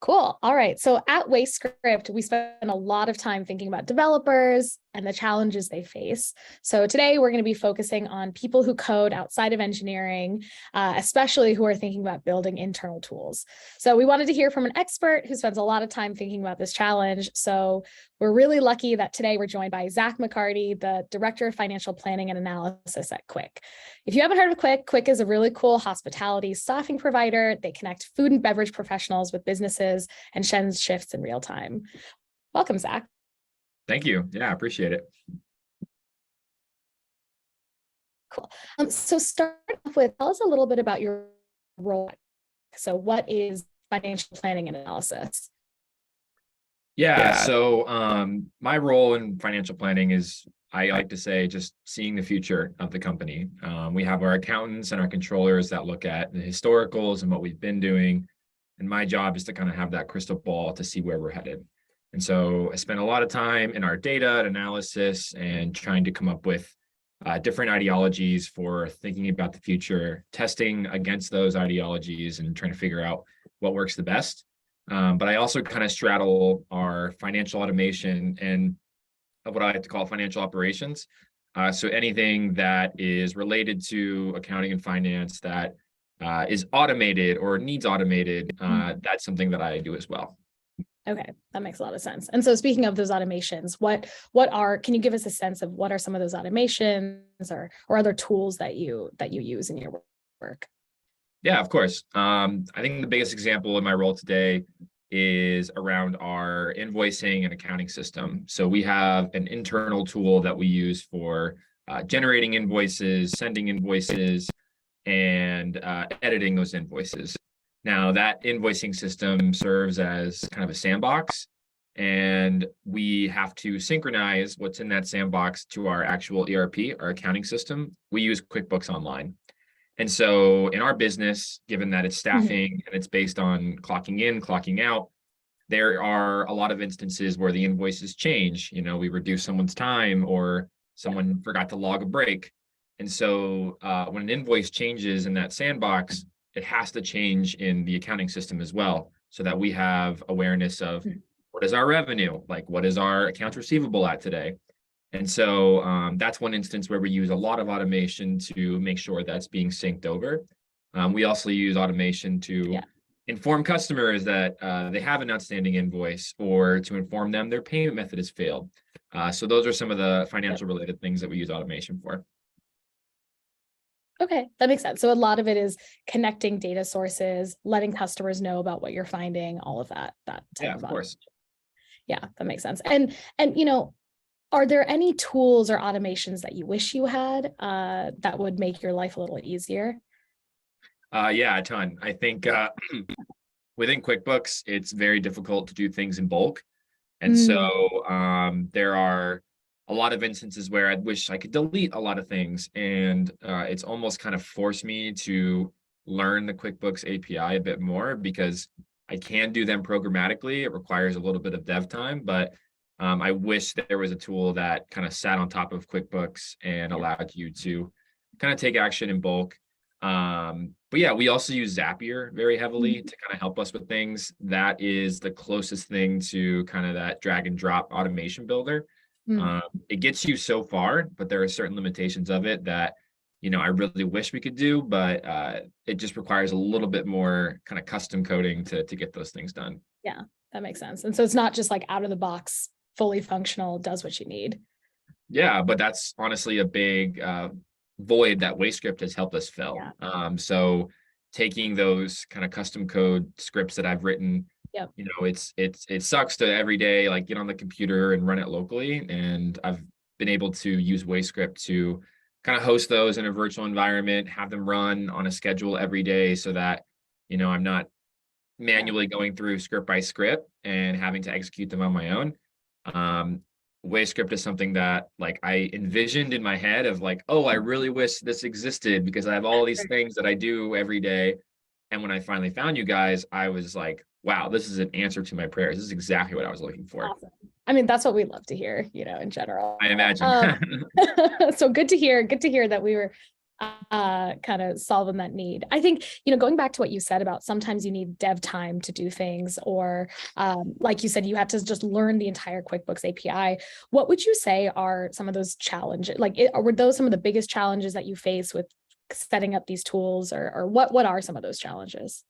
Cool. All right. So at WayScript, we spend a lot of time thinking about developers and the challenges they face. So today we're going to be focusing on people who code outside of engineering, especially who are thinking about building internal tools. So we wanted to hear from an expert who spends a lot of time thinking about this challenge. So we're really lucky that today we're joined by Zach McCarty, the Director of Financial Planning and Analysis at Quick. If you haven't heard of Quick, Quick is a really cool hospitality staffing provider. They connect food and beverage professionals with businesses and send shifts in real time. Welcome, Zach. Thank you. Yeah, I appreciate it. Cool. So start off with, tell us a little bit about your role. So what is financial planning and analysis? So my role in financial planning is, I like to say, just seeing the future of the company. We have our accountants and our controllers that look at the historicals and what we've been doing. And my job is to kind of have that crystal ball to see where we're headed. And so I spend a lot of time in our data and analysis and trying to come up with different ideologies for thinking about the future, testing against those ideologies and trying to figure out what works the best. But I also kind of straddle our financial automation and what I like to call financial operations. So anything that is related to accounting and finance that is automated or needs automated, that's something that I do as well. Okay, that makes a lot of sense. And so speaking of those automations, can you give us a sense of what are some of those automations or other tools that you use in your work? Yeah, of course. I think the biggest example in my role today is around our invoicing and accounting system. So we have an internal tool that we use for generating invoices, sending invoices, and editing those invoices. Now, that invoicing system serves as kind of a sandbox, and we have to synchronize what's in that sandbox to our actual ERP, our accounting system. We use QuickBooks Online. And so in our business, given that it's staffing and it's based on clocking in, clocking out, there are a lot of instances where the invoices change. You know, we reduce someone's time or someone forgot to log a break. And so when an invoice changes in that sandbox, it has to change in the accounting system as well, so that we have awareness of what is our revenue, like what is our accounts receivable at today. And so that's one instance where we use a lot of automation to make sure that's being synced over. We also use automation to inform customers that they have an outstanding invoice or to inform them their payment method has failed. So those are some of the financial related things that we use automation for. Okay, that makes sense. So a lot of it is connecting data sources, letting customers know about what you're finding, all of that. Yeah, of course. Yeah, that makes sense. And are there any tools or automations that you wish you had that would make your life a little easier? Yeah, a ton. I think within QuickBooks, it's very difficult to do things in bulk. And so there are a lot of instances where I wish I could delete a lot of things. And it's almost kind of forced me to learn the QuickBooks API a bit more, because I can do them programmatically. It requires a little bit of dev time, but I wish there was a tool that kind of sat on top of QuickBooks and allowed you to kind of take action in bulk. But yeah, we also use Zapier very heavily to kind of help us with things. That is the closest thing to kind of that drag and drop automation builder. It gets you so far, but there are certain limitations of it that, I really wish we could do, but it just requires a little bit more kind of custom coding to get those things done. Yeah, that makes sense. And so it's not just like out of the box, fully functional, does what you need. Yeah, but that's honestly a big void that WayScript has helped us fill. So taking those kind of custom code scripts that I've written, it sucks to every day like get on the computer and run it locally. And I've been able to use WayScript to kind of host those in a virtual environment, have them run on a schedule every day so that, I'm not manually going through script by script and having to execute them on my own. WayScript is something that like I envisioned in my head of like, oh, I really wish this existed because I have all these things that I do every day. And when I finally found you guys, I was like, wow, this is an answer to my prayers. This is exactly what I was looking for. Awesome. I mean, that's what we love to hear, in general. I imagine. So good to hear that we were kind of solving that need. I think, going back to what you said about sometimes you need dev time to do things, or like you said, you have to just learn the entire QuickBooks API. What would you say are some of those challenges? Were those some of the biggest challenges that you face with setting up these tools, or what are some of those challenges?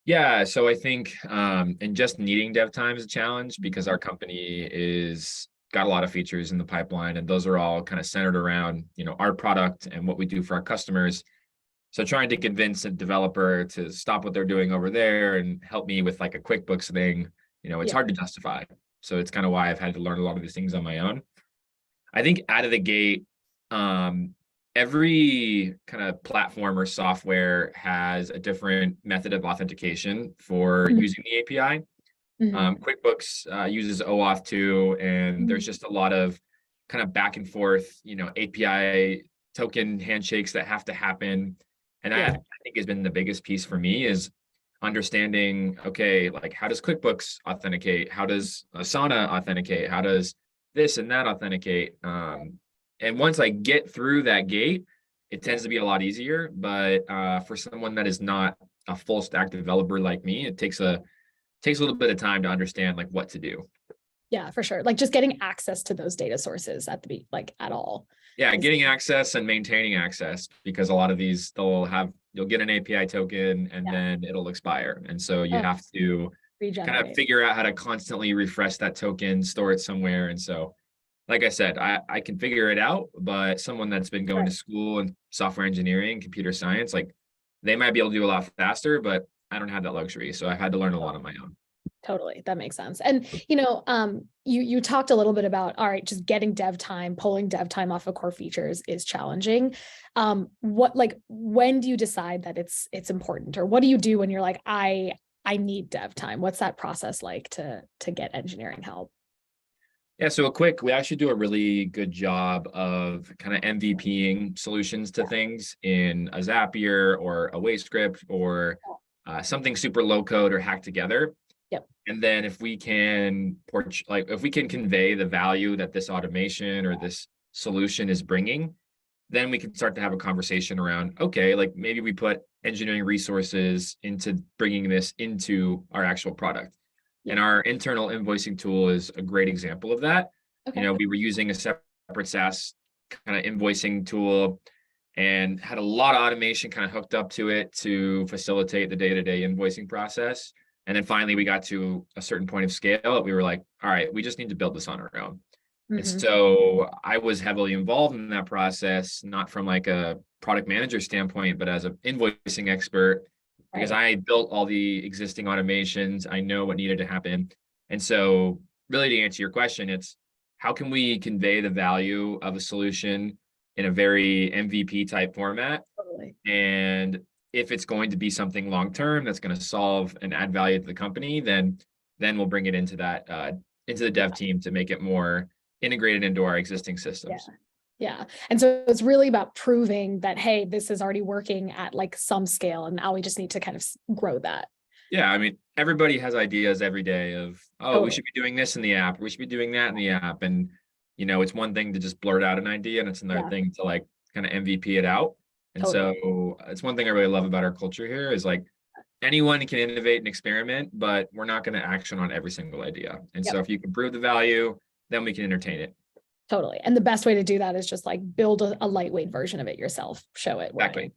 Yeah, so I think and just needing dev time is a challenge because our company is got a lot of features in the pipeline, and those are all kind of centered around, our product and what we do for our customers. So trying to convince a developer to stop what they're doing over there and help me with like a QuickBooks thing, it's hard to justify. So it's kind of why I've had to learn a lot of these things on my own. I think out of the gate, every kind of platform or software has a different method of authentication for using the API. QuickBooks uses OAuth 2, and there's just a lot of kind of back and forth, API token handshakes that have to happen. And that I think has been the biggest piece for me is understanding, okay, like how does QuickBooks authenticate? How does Asana authenticate? How does this and that authenticate? And once I get through that gate, it tends to be a lot easier. But for someone that is not a full stack developer like me, it takes a little bit of time to understand like what to do. Yeah, for sure. Like just getting access to those data sources at all. Yeah, getting access and maintaining access, because a lot of these you'll get an API token and then it'll expire. And so you have to kind of figure out how to constantly refresh that token, store it somewhere. And so, like I said, I can figure it out, but someone that's been going to school in software engineering, computer science, like they might be able to do a lot faster, but I don't have that luxury. So I've had to learn a lot on my own. Totally. That makes sense. And, you talked a little bit about, all right, just getting dev time, pulling dev time off of core features is challenging. When do you decide that it's important, or what do you do when you're like, I need dev time? What's that process like to get engineering help? Yeah, so we actually do a really good job of kind of MVPing solutions to things in a Zapier or a WayScript or something super low code or hacked together. Yep. And then if we can convey the value that this automation or this solution is bringing, then we can start to have a conversation around, okay, like maybe we put engineering resources into bringing this into our actual product. And our internal invoicing tool is a great example of that. Okay. We were using a separate SaaS kind of invoicing tool and had a lot of automation kind of hooked up to it to facilitate the day-to-day invoicing process. And then finally we got to a certain point of scale. We were like, all right, we just need to build this on our own. And so I was heavily involved in that process, not from like a product manager standpoint, but as an invoicing expert, because I built all the existing automations. I know what needed to happen. And so really to answer your question, it's how can we convey the value of a solution in a very MVP type format? Totally. And if it's going to be something long-term that's going to solve and add value to the company, then we'll bring it into the dev team to make it more integrated into our existing systems. Yeah. And so it's really about proving that, hey, this is already working at like some scale, and now we just need to kind of grow that. Yeah. I mean, everybody has ideas every day of, we should be doing this in the app. We should be doing that in the app. And, it's one thing to just blurt out an idea, and it's another thing to like kind of MVP it out. And so it's one thing I really love about our culture here is like anyone can innovate and experiment, but we're not going to action on every single idea. And so if you can prove the value, then we can entertain it. Totally. And the best way to do that is just like build a lightweight version of it yourself, show it. Exactly.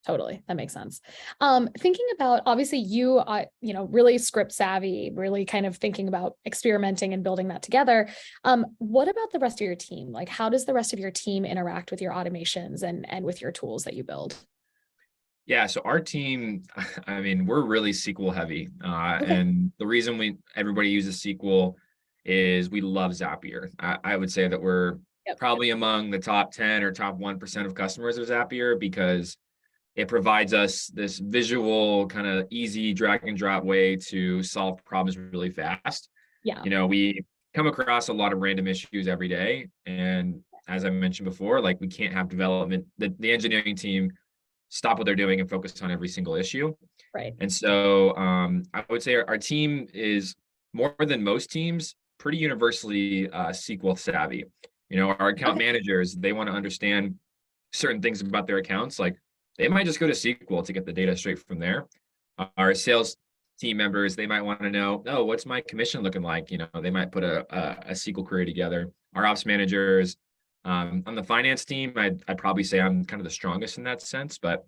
Totally. That makes sense. Thinking about, obviously you, really script savvy, really kind of thinking about experimenting and building that together. What about the rest of your team? Like, how does the rest of your team interact with your automations and with your tools that you build? Yeah, so our team, I mean, we're really SQL heavy. And the reason everybody uses SQL is we love Zapier. I would say that we're probably among the top 10 or top 1% of customers of Zapier, because it provides us this visual kind of easy drag and drop way to solve problems really fast. Yeah. We come across a lot of random issues every day. And as I mentioned before, like we can't have development, the engineering team stop what they're doing and focus on every single issue. Right. And so I would say our team is more than most teams, pretty universally SQL savvy. Our account managers, they want to understand certain things about their accounts. Like they might just go to SQL to get the data straight from there. Our sales team members, they might want to know, oh, what's my commission looking like? They might put a SQL query together. Our ops managers, on the finance team, I'd probably say I'm kind of the strongest in that sense, but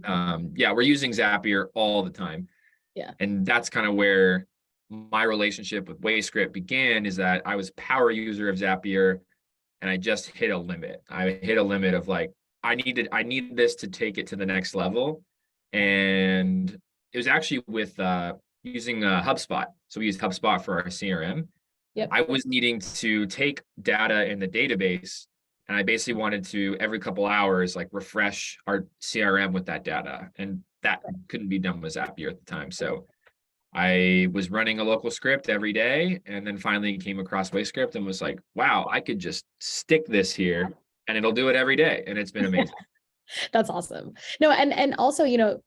yeah, we're using Zapier all the time. Yeah. And that's kind of where my relationship with WayScript began, is that I was a power user of Zapier and I just hit a limit. I hit a limit of like, I need this to take it to the next level. And it was actually with using HubSpot. So we use HubSpot for our CRM. Yep. I was needing to take data in the database, and I basically wanted to every couple hours like refresh our CRM with that data, and that couldn't be done with Zapier at the time. So I was running a local script every day, and then finally came across WayScript and was like, wow, I could just stick this here and it'll do it every day. And it's been amazing. That's awesome. No, and also,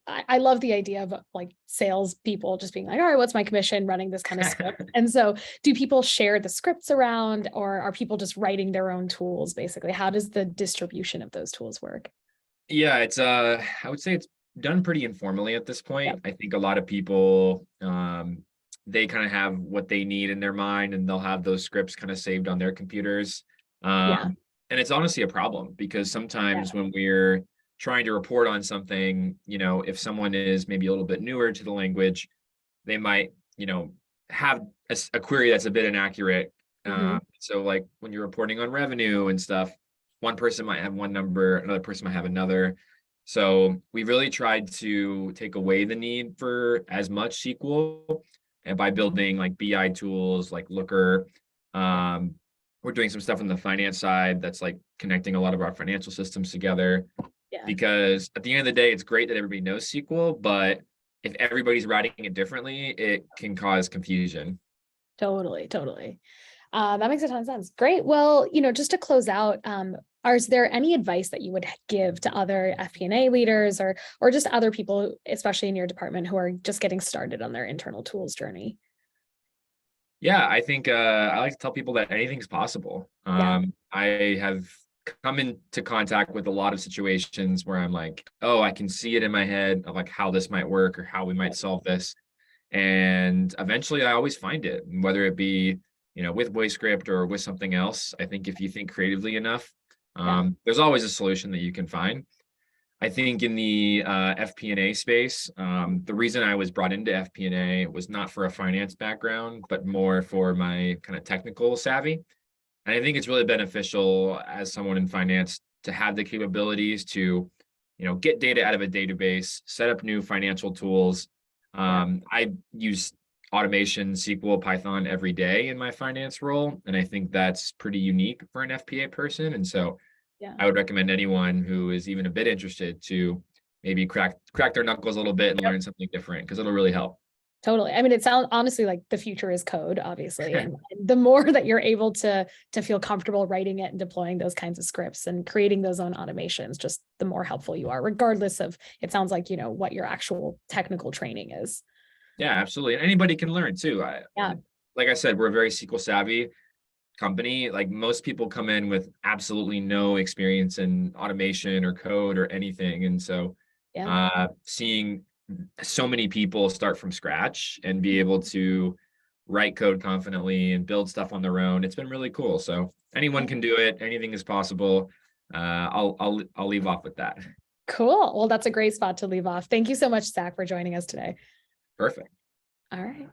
I love the idea of like sales people just being like, all right, what's my commission running this kind of script? And so do people share the scripts around, or are people just writing their own tools basically? How does the distribution of those tools work? Yeah, it's I would say it's done pretty informally at this point. Yep. I think a lot of people they kind of have what they need in their mind, and they'll have those scripts kind of saved on their computers. Yeah. And it's honestly a problem, because sometimes when we're trying to report on something, if someone is maybe a little bit newer to the language, they might, have a query that's a bit inaccurate. So like when you're reporting on revenue and stuff, one person might have one number, another person might have another. So we really tried to take away the need for as much SQL, and by building like BI tools like Looker. We're doing some stuff on the finance side that's like connecting a lot of our financial systems together. Yeah. Because at the end of the day, it's great that everybody knows SQL, but if everybody's writing it differently, it can cause confusion. Totally. That makes a ton of sense. Great. Well, just to close out, is there any advice that you would give to other FP&A leaders or just other people, especially in your department, who are just getting started on their internal tools journey? Yeah, I think I like to tell people that anything's possible. I have come into contact with a lot of situations where I'm like, oh, I can see it in my head of like how this might work or how we might solve this. And eventually I always find it, whether it be, with WayScript or with something else. I think if you think creatively enough, there's always a solution that you can find. I think in the FP&A space, the reason I was brought into FP&A was not for a finance background, but more for my kind of technical savvy. And I think it's really beneficial as someone in finance to have the capabilities to, get data out of a database, set up new financial tools. I use automation, SQL, Python every day in my finance role. And I think that's pretty unique for an FP&A person. And so I would recommend anyone who is even a bit interested to maybe crack their knuckles a little bit and learn something different, because it'll really help. Totally. I mean, it sounds honestly like the future is code, obviously. And the more that you're able to feel comfortable writing it and deploying those kinds of scripts and creating those own automations, just the more helpful you are, regardless of, it sounds like, what your actual technical training is. Yeah, absolutely. And anybody can learn too. Like I said, we're a very SQL savvy company. Like most people come in with absolutely no experience in automation or code or anything. And so seeing so many people start from scratch and be able to write code confidently and build stuff on their own, it's been really cool. So anyone can do it. Anything is possible. I'll leave off with that. Cool. Well, that's a great spot to leave off. Thank you so much, Zach, for joining us today. Perfect. All right.